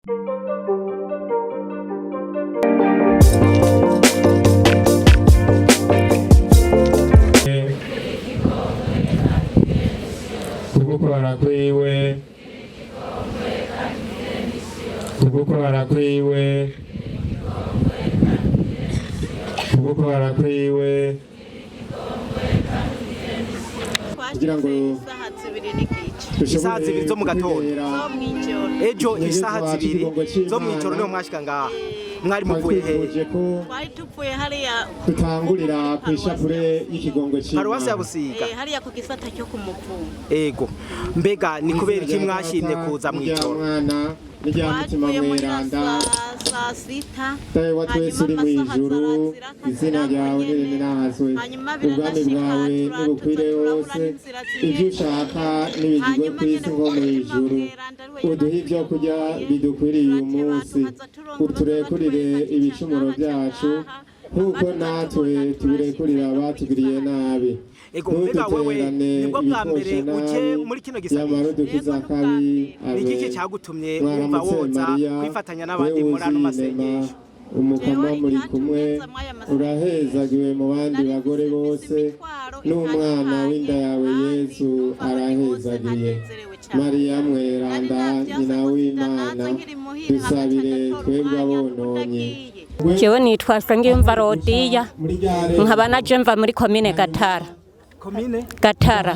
Ugukora kwiwe ugukora kwiwe ugukora kwiwe kugira ngo isaha zibiri zo mu gatondo ejo isaha zibiri zo mu ijoro niho mwashika ngaha mwari muvuye hehe? Twari tuvuye hariya tutangurira kwishapure y'ikigongwe cy'Imana Paruwasi ya Busiga hariya ku gisata cyo ku Muvumu. Ego mbega ni kubera iki mwashimye kuza mu ijoro? N'ijyamutima mweranda saa sita tawe twese uri mu ijuru izina ryawe nirinazwe ubwami bwawe nibukwire hose ibyo ushaka n'ibigirwe ku isi nko mu ijuru uduhe ibyo kurya bidukwiriye uyu munsi uturekurire ibicumuro byacu nk'uko natwe tubirekurira abatugiriye nabi. Ego mbega wewe nibwo bwa mbere uje muri kino gisagara n'igiki cyagutumye wumva woza kwifatanya n'abandi muri ano masengesho? Umukama muri kumwe urahezagiwe mu bandi bagore bose n'umwana w'inda yawe Yezu arahezagiye. Mariya mweranda nyina w'Imana dusabire twebwe abononye. Jewe nitwa Sangiyumva Rodiya nkaba naje mva muri komine Gatara. Komine Gatara.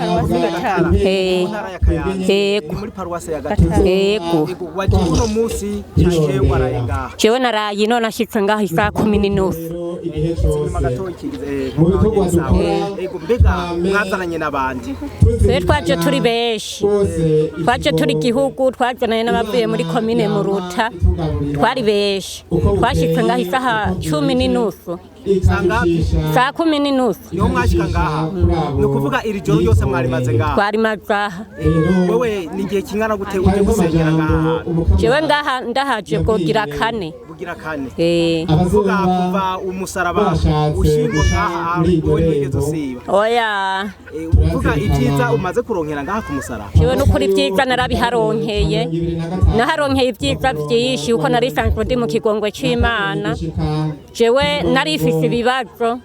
Ego muri paruwasi ya Gatara. Ego waje kuno munsi cyane warayenga. Jewe naraye none nashitse ngaho isa 10:30. Ego mbega mwazananye n'abandi? Twe twaje turi beshi. Twaje turi gihugu twazananye n'abavuye muri komine Muruta. Twari beshi. Twashitse ngaho isa 10:30. Saa 10:30. Niho mwashika ngaha. No kuvuga iri joro ryose mwari maze ngaha. Twari mazaha. Wewe ni gihe kingana gute uje gusengera ngaha? Jewe ngaha ndahaje kugira kane. Kugira kane. Kuvuga kuva umusaraba ushingo ngaha wowe nigeze usiba. Oya. Kuvuga ibyiza umaze kuronkera ngaha ku musaraba. Jewe n'ukuri ibyiza narabiharonkeye. Naharonkeye ibyiza byinshi uko nari sanzwe ndi mu kigongwe c'Imana. Jewe narifise ibibazo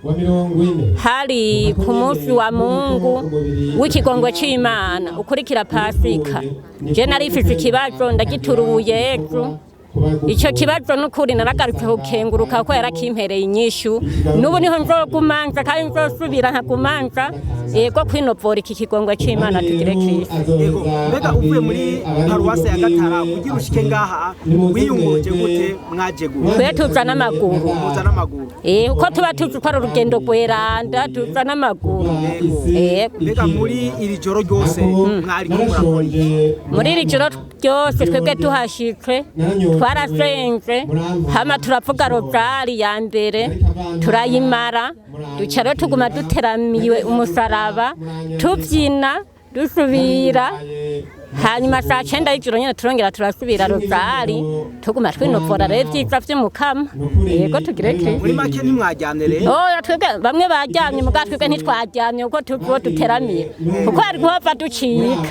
hari ku munsi wa Mungu w'ikigongwe c'Imana ukurikira Pasika. Je narifise ikibazo ndagituruye Yezu. Ico kibazo n'ukuri naragarutse kukenguruka ko yarakimpereye inyishu. Nubu niho nzogumanza kandi nzosubira nkagumanza yego kwinovora iki kigongwe c'Imana tugire Kristo. Yego mbega uvuye muri paruwasi ya Gatara kugira ushike ngaha wiyunguruje gute mwaje gute? Twe tuzana amaguru. Tuzana amaguru. Uko tuba tuzi ko ari urugendo rweranda tuzana amaguru. Mbega muri iri joro ryose mwari murakora iki? Muri iri joro ryose twebwe tuhashitse twarasenze hama turavuga rozari ya mbere turayimara duca rero tuguma duteramiwe umusaraba tubyina dusubira hanyuma saa 9 y'ijoro nyine turongera turasubira rozari tuguma twinovora rero ibyiza by'umukama yego tugire Kristo. Muri make ntimwajyane rero? Oya twebwe bamwe bajyamye muga twebwe ntitwajyamye uko tuzo duteramiye kuko ari guhava ducika.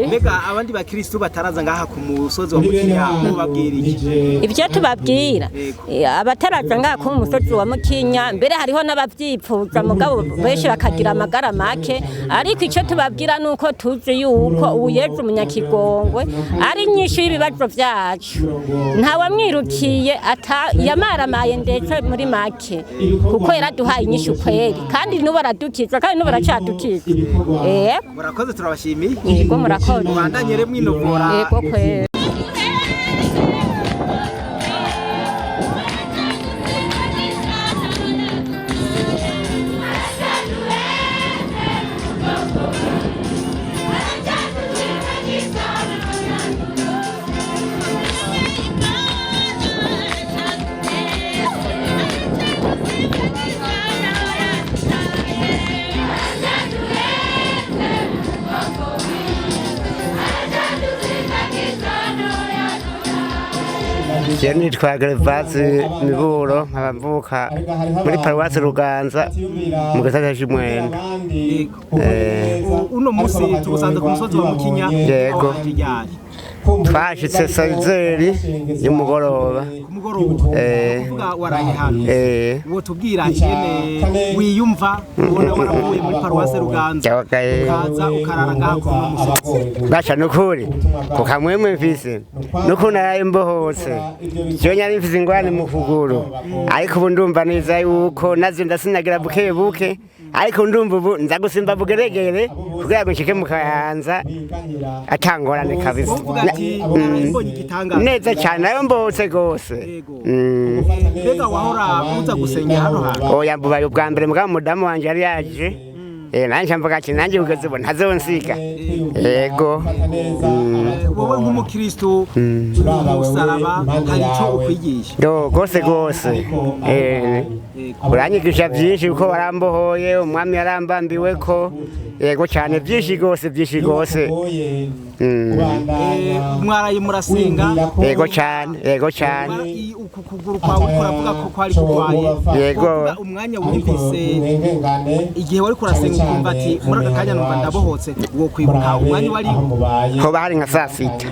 Mbega abandi bakristo bataraza ngaha ku musozi wa Mukinya mubabwira iki? Ibyo tubabwira abataraza ngaha ku musozi wa Mukinya mbere hariho n'abavyifuza mugabo benshi bakagira amagara make ariko icyo tubabwira nuko tuzi yuko Yezu munyakigongwe ari nyinshi y'ibibazo byacu ntawamwirukiye yamaramaye ndetse muri make kuko yaraduhaye inyishu kweri kandi nubo aradukiza kandi nubo aracadukiza. Murakoze turabashimiye. Yego murakoze. Mubandanye rero mwinovora. Yego kweri. Jeni twagarevasi miburo nkabamvuka muri paruwasi Ruganza mu gisagara c'Imwendo. Uno musi tugusanze ku musozi wa Mukinya. Yego. twashitse sayizeri y'umugoroba ku mugoroba kuvuga waraye hano uwo tubwira ingene wiyumva ubona waravuye muri paruwase Ruganza ukaza ukarara ngaha ku musozi basha nukuri ko kamwemwe mfise nuko naraye mbohotse cyo nyari mfise ingwane mu kuguru ariko ubu ndumva neza yuko nazo ndasinagira buke buke ariko ndumva ubu nza gusimba bugeregere kugira ngo nshike mu Kayanza atangorane kabisa neza cyane nayo mbotse gose mbega wahora uza gusengera hano hantu oya mbubaye ubwa mbere mbwa mudamu wanje yari yaje nanje mvuga ati nanje ugeze bo ntazonsiga yego wowe nk'umukristo umusaraba hari icyo ukwigisha gose gose uranyigisha byinshi uko warambohoye umwami yarambambiwe ko yego cyane byinshi gose mwaraye murasenga yego cyane uku kuguru kwawe kuravuga ko kwari kurwaye yego umwanya wumvise igihe wari kurasenga ukumva ati muri aka kanya numva ndabohotse wo kwibuka umwanya wari ko bari nka saa sita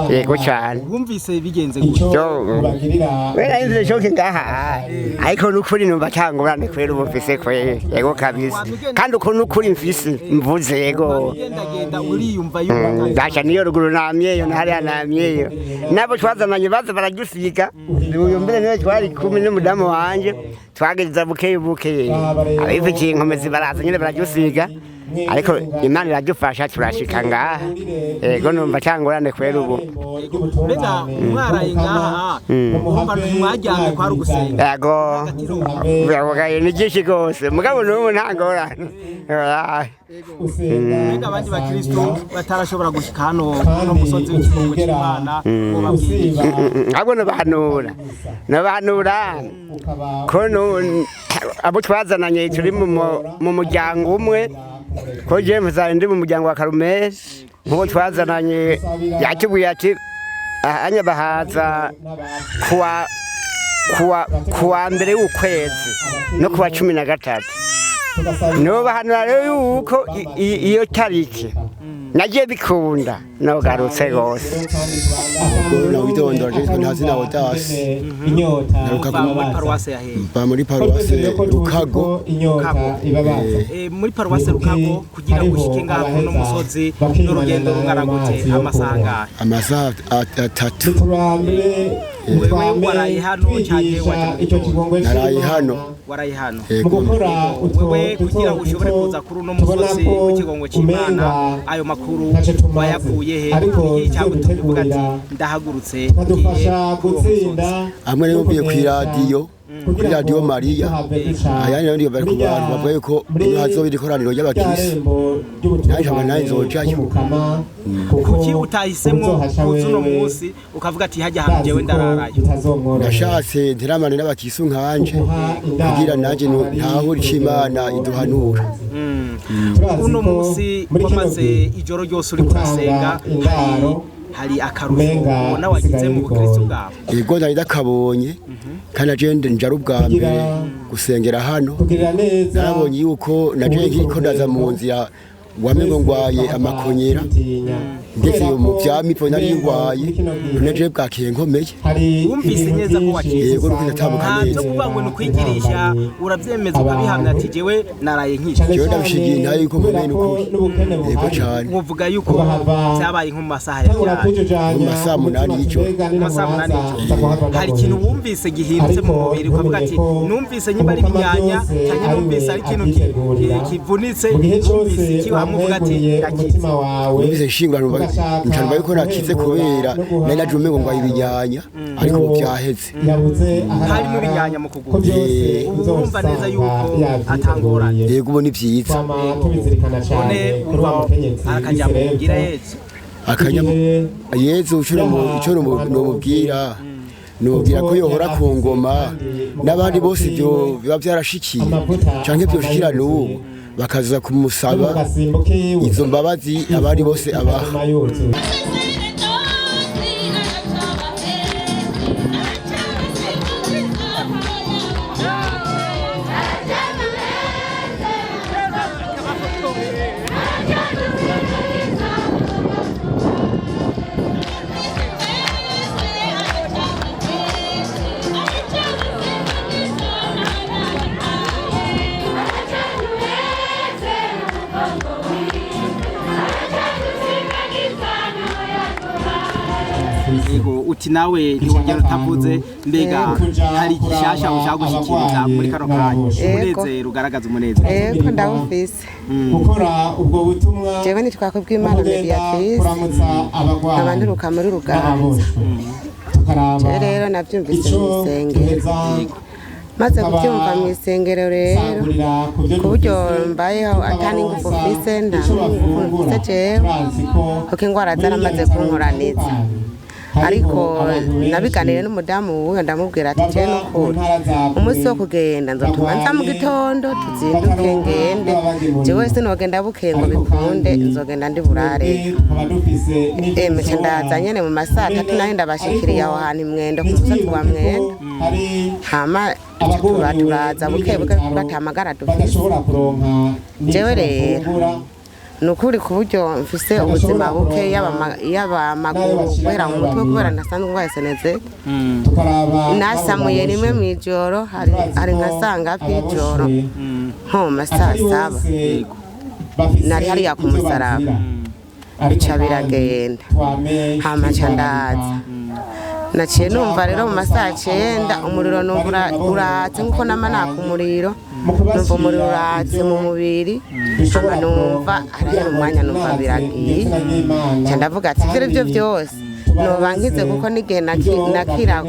yego cyane wumvise bigenze gutyo wera inze shoke ngaha ariko nukuri numva cyangurane kwera ubufise kwe yego kabisa kandi uko nukuri mfise mvuze yego genda uriyumva yumva gasha niyo ruguru namyeyo ntari namyeyo nabo twazananye baza baragusiga uyu mbere niwe twari kumwe n'umudamu wanje twageza buke abivukiye inkomezi baraza nyine baragusiga ariko Imana iradufasha turashika ngaha yego numva cyangorane kwera ubu mbega mwaraye ngaha umva mwajyanye kwa rugusenga yego yavugaye ni byinshi gose mugabo n'ubu ntangorane mbega abandi bakristo batarashobora gushika hano no musozi w'ikigongo cy'Imana ngo babwire abo nabahanura ko abo twazananye turi mu muryango umwe ko James ndi mu muryango wa Karumeli nk'uwo twazananye yatubwiye ati anya bahaza kuwa mbere w'ukwezi no kuwa 13 no bahanura rero yuko iyo tariki nagiye bikunda nogarutse gose na widondo ariko ntazina wotasi naruka muri paruwase ya Hehe muri paruwase Rukago muri paruwase Rukago kugira gushike ngaho no musozi n'urugendo rungaragute amasaha 3 wewe waraye hano cyane naraye hano waraye hano wewe kugira ngo ushobore kuza kuri no musozi w'ikigongo cy'Imana ayo makuru bayakuye he iki cyagutumye uvuga ati ndahagurutse amwe rero mbiye kuri radio Maria ayandi ndi bari ku bantu bavuye ko hazo biri koraniro y'abakirisi naje abana nzojayo kuki utahisemo kuzuno munsi ukavuga ati hajya hantu jewe ndararayo nashatse ntiramane n'abakirisi nkanje kugira naje ntaho ricimana iduhanura uno munsi wamaze ijoro ryose uri kurasenga hari akarusho ubona wagize mu bukristo bwawe yego ndari dakabonye kandi agende njara ubwa mbere gusengera hano narabonye yuko naje nkiko ndaza mu nzira wamengo ngwaye amakonyera ndetse mu byamipo nari ngwaye naje bwakiye nkomeye wumvise neza ko wakiye yego ruko ndatambuka neza cyo kuvuga ngo nukwigirisha urabyemeza ukabihamya ati jewe naraye nkije jewe ndabishigiye ntaye yuko nkomeye n'ukuri yego cyane uvuga yuko byabaye nko mu masaha ya cyane mu masaha 8 y'ijoro hari ikintu wumvise gihindutse mu mubiri ukavuga ati numvise nyimba ari binyanya cyane numvise ari ikintu kivunitse numvise ikiwa muvuga ati ndakize numvise shingwa ncana yuko nakize kubera nari najume ngo ngwaye ibinyanya ariko mu byaheze hari mu binyanya mu kuguru urumva neza yuko atangoranye yego ubu ni byiza none arakajya mugira Yezu akanyamo Yezu icyo numubwira nubwira ko yohora ku ngoma n'abandi bose ibyo biba byarashikiye canke byoshikira n'ubu bakaza kumusaba izo mbabazi abandi bose abaha yego uti nawe ntiwongera utavuze mbega hari igishasha ushaka gushikiriza muri kano kanya umunezero ugaragaza umunezero yego ndawufise gukora ubwo butumwa jewe nitwako bw'Imana Mediatrice abantu ruka muri ruganza rero navyumvise mu isengero maze kubyumva mu isengero rero ku buryo mbayeho atani ngufu mfise nta ngufu mfise jewe kuko ingwara zaramaze kunkoraniza ariko nabiganire n'umudamu wuwe ndamubwira ati je n'ukuri umunsi wo kugenda nzotuma nza mu gitondo tuzinduke ngende jewe sinogenda buke ngo bikunde nzogenda ndi burare mece ndaza nyene mu masaa 3 naho ndabashikiriye aho hantu Mwendo ku musozi wa Mwendo hama turaza buke batamagara dufise jewe rero nukuri ku buryo mfise ubuzima buke yaba maguru kubera mu mutwe kubera nasanzwe ngwaseneze nasamuye rimwe mu ijoro hari nkasanga p'ijoro nko masaa 7 nari hariya ku musaraba bica biragenda hama ca ndaza naciye numva rero mu masaa 9 umuriro numva uratse nkuko nama naka umuriro numva umuriro uratse mu mubiri hama numva arahera umwanya numva biragiye ca ndavuga ati ivyo byose noba nkize kuko n'igihe nakira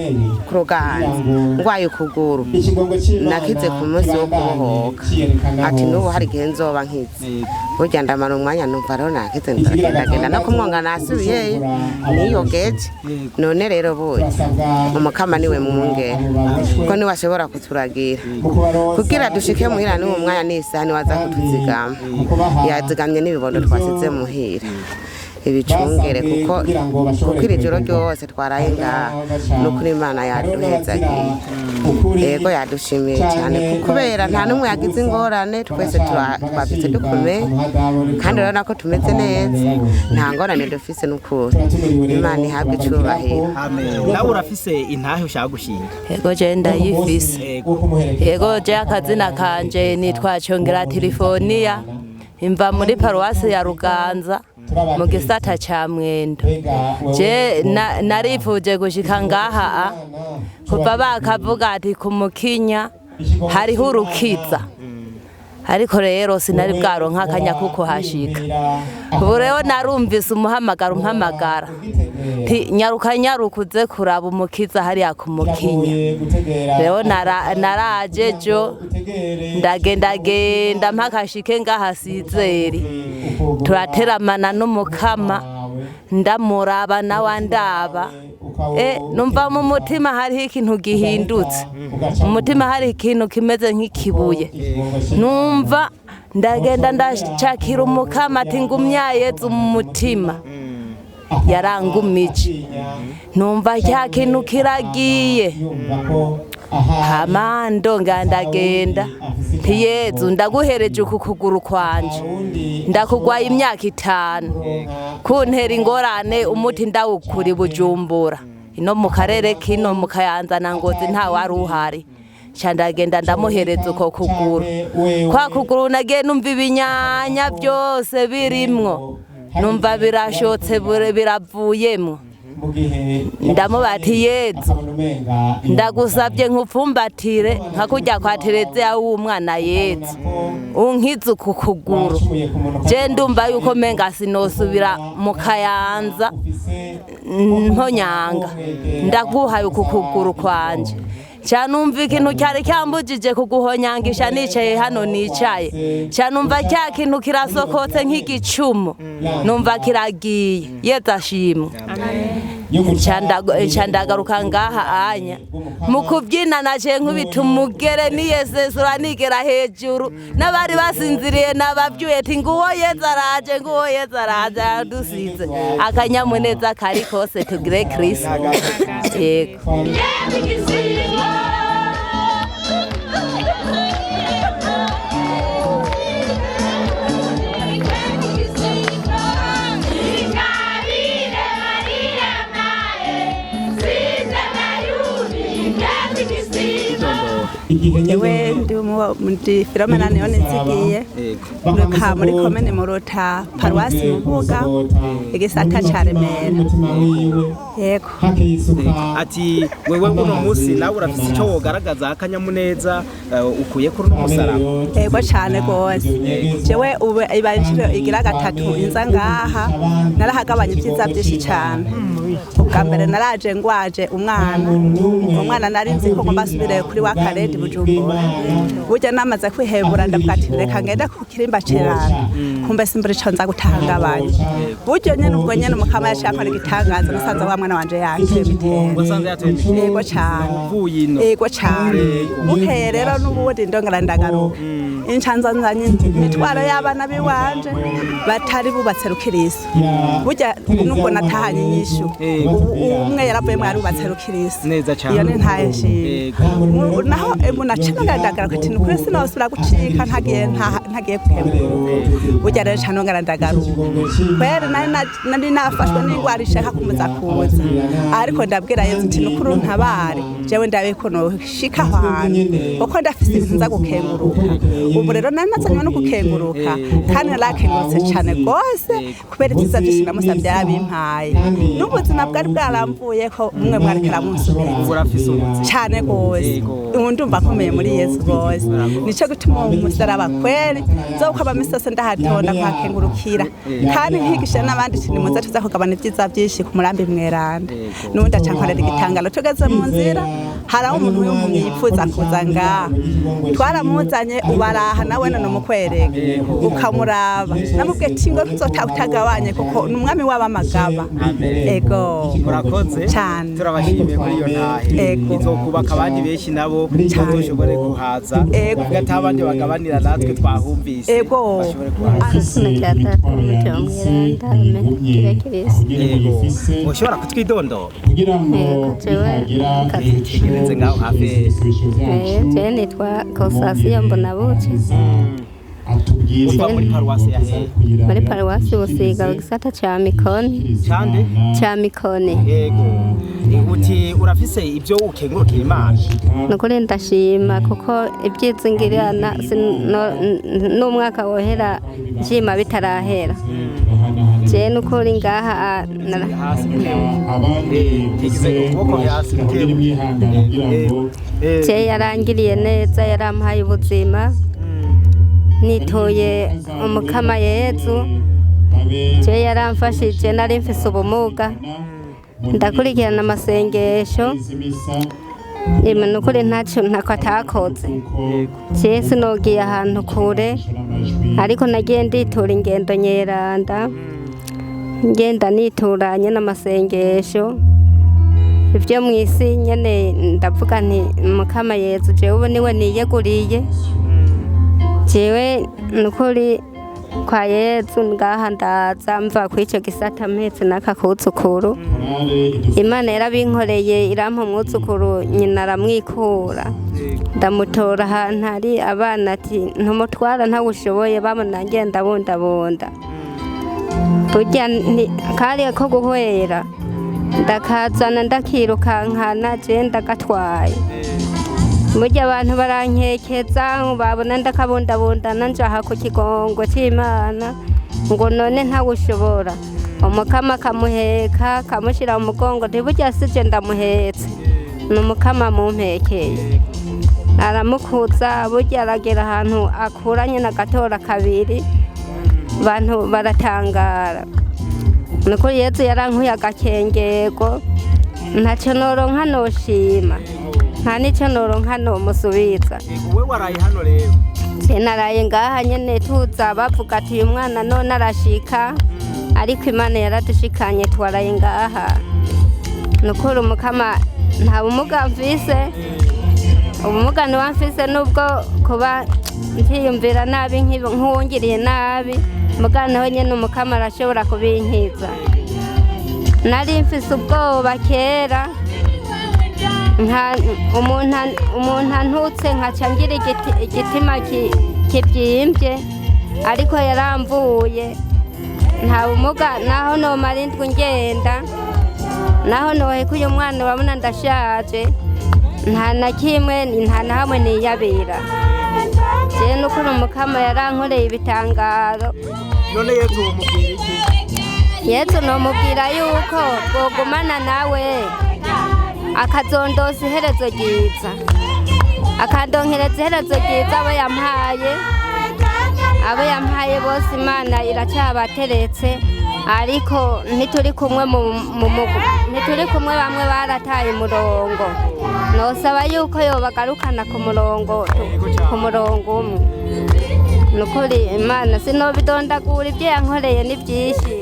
ku ruganza ngwaye ukuguru nakize ku munsi wo kubohoka ati n'ubu hari igihe nzoba nkize burya ndamara umwanya numva rero nakize ndagenda no kumwonga nasubiyeyo niyogeje none rero burya umukama niwe mwungere kuko niwe ashobora kuturagira kugira dushike muhira n'uwo mwanya n'isaha niwaza kutuzigama yazigamye n'ibibondo twasize muhira ibicungere kuko iri joro ryose twaraye ngaha n'ukuri Imana yaduhezagiye yego yadushimiye cyane kubera nta n'umwe yagize ingorane twese twabitse dukomeye kandi urabona ko tumeze neza nta ngorane dufise n'ukuri Imana ihabwe icubahiro nawe urafise intahe ushaka gushinga yego je ndayifise yego je akazina kanje nitwa Cyongera Telefoniya imva muri paruwasi ya Ruganza mu gisata ca Mwendo je narifuje gushika ngaha kuva bakavuga ati ku Mukinya hariho urukiza ariko rero sinari bwaronka akanya kuko hashika ubu rero narumvise umuhamagara umpamagara nyarukuze kuraba umukiza hariya ku Mukinya rero naraje jo ndagenda mpaka shike ngaha Sizeri turateramana n'umukama ndamuraba nawandaba numva mu mutima hariho ikintu gihindutse mu mutima hari ikintu kimeze nk'ikibuye numva ndagenda ndacakira umukama ati ngumya Yezu mu mutima yarangumije numva cya kintu kiragiye hama ndonga ndagenda nti Yezu ndaguhereje uku kuguru kwanje ndakugwaye imyaka 5 kuntera ingorane umuti ndawukuri Bujumbura ino mu karere kino mu Kayanza na Ngozi nta wari uhari ndagenda ndamuhereza uko kuguru kwa kuguru nagiye numva ibinyanya byose birimwo numva birashotse biravuyemwo ndamubati Yezu ndagusabye nkupfumbatire nka kujya kwa Tereza w'umwana Yezu unkize ku kuguru je ndumva yuko menga sinosubira mu Kayanza mponyanga ndaguhaye uku kuguru kwanje cyanumva ikintu cyari cyambujije kuguhonyangisha nicaye hano nicaye cyanumva cya kintu kirasokotse nk'igicumu numva kiragiye Yezu ashimwe Chandagaruka ngaha anya mukubyina naje nkubita umugere Yezu uranigera hejuru n'abari basinziriye nababyuye ati nguwo Yezu araje dusize akanyamuneza kari kose tugire Kristo yego Ewe ndi Filomena niyo nizigiye Ruka muri komene Murota paruwasi Mubuga igisata ca Remera yego ati wewe uno musi nawe urafise ico wogaragaza akanyamuneza ukuye kuri no musaraba yego cyane gose jewe ubu ibanjiro igira gatatu inza ngaha narahagabanye ibyiza byinshi cyane ubwa mbere naraje ngwaje umwana nari nzi ko basubire kuri wa Karedi Bujumbura burya namaze kwihebura ndabwatire kangenda ku kirimba cerana kumbe simbere cyo nza gutangabanye buryo nyene ubwo nyene mukama yashaka igitangaza nasanze wa mwana wanje yake biteye yego cyane yego cyane bukeye rero n'ubundi ndongera ndagaruka incanza nzanye mitwaro y'abana biwanje batari bubatse rukiriso burya nubwo natahanye inyishu umwe yaravuye mwari bubatse rukiriso neza cyane iyo ni ntaje naho munacana ndagaruka ati nukuri sinosubira gucika ntagiye kwemera burya rero cyane ngara ndagaruka kwere nari nafashwe n'ingwara ishaka kumuza kuza ariko ndabwira Yezu ati nukuri ntabare jewe ndabe ko no shika hano uko ndafise ibintu nza gukenguruka ubu rero nanazanywe no gukenguruka kandi narakengurutse cyane gose kubera ibyiza byinshi namusabye yarabimpaye n'ubuzima bwari bwaramvuye ko umwe mwarekera musubiza cyane gose ubu ndumva akomeye muri Yezu gose nico gutuma umusaraba kwere zo ukaba misose ndahatonda kwakengurukira kandi nkigisha n'abandi kindi muze tuza kugabana ibyiza byinshi ku murambi mweranda n'ubundi acankorera igitangalo tugeze mu nzira haraho umuntu w'umuntu yipfuza kuza ngaha twaramuzanye ubaraha nawe no mukwereke ukamuraba namubwiye ati ngo tutagabanye kuko n'umwami w'abamagaba ego murakoze cyane turabashimiye kuri iyo ntahe izokubaka abandi benshi nabo bazoshobore kuhaza gata abandi bagabanira natwe twahumvise ego ushobora kutwidondora Kirenze ngaho hafi je nitwa Kosasiya Mbonabuce uva muri paruwasi ya he muri paruwasi Busiga gisata ca Mikoni cyande ca Mikoni yego uti urafise ibyo ukengurukira Imana nukuri ndashima kuko ibyizingirana n'umwaka wohera jima bitarahera je nukuri ngaha je yarangiriye neza yarampaye ubuzima nitoye umukama Yezu je yaramfashije nari mfise ubumuga ndakurikirana amasengesho nukuri ntako atakoze je sinogiye ahantu kure ariko nagiye nditura ingendo nyeranda ngenda nituranye n'amasengesho ibyo mwisi nyene ndavuga nti mukama Yezu je ubu niwe niyeguriye jewe nukuri kwa Yezu ngaha ndaza mva kwico gisata mpetse n'akakutsukuru Imana yarabinkoreye irampa umwuzukuru nyina aramwikura ndamutora ahantu hari abana ati ntumutwara ntawushoboye bamuna ngenda bundabunda burya kari ko guhwera ndakazana ndakirukankana je ndagatwaye burya abantu barankekeza babona ndakabundabundana njaha ku kigongo c'Imana ngo none ntawushobora umukama kamuheka kamushira mu mugongo ntiburya sije ndamuhetse n'umukama mumpekeye aramukuza burya aragera ahantu akuranye n'agatora kabiri abantu baratangara nuko Yezu yarankuye agakengego ntacyo noronka noshima nta nicyo noronka nomusubiza wewe waraye hano rero naraye ngaha nyene tuza bavuga ati uyu mwana none arashika ariko Imana yaradushikanye twaraye ngaha nukuri umukama nta bumuga mfise ubumuga ntiwamfise nubwo kuba ntiyumvira nabi nk'uwungiriye nabi mugana nyene umukama arashobora kubinkiza nari mfise ubwoba kera umuntu antutse nkaca ngira igitima kibyimbye ariko yaramvuye nta bumuga naho nomara indwi ngenda naho noheka uyu mwana wabona ndashaje nta na kimwe nta na hamwe niyabira je n'ukuri umukama yarankoreye ibitangaro. none Yezu umubwira iki? Yezu nomubwira yuko twogumana nawe akazondosa iherezo ryiza, akandonkereza iherezo ryiza abo yampaye bose Imana iracabateretse, ariko ntituri kumwe ntituri kumwe, bamwe barataye umurongo. Nosaba yuko yobagarukana ku murongo umwe. Nukuri Imana sinobidondagura ibyo yankoreye ni byinshi.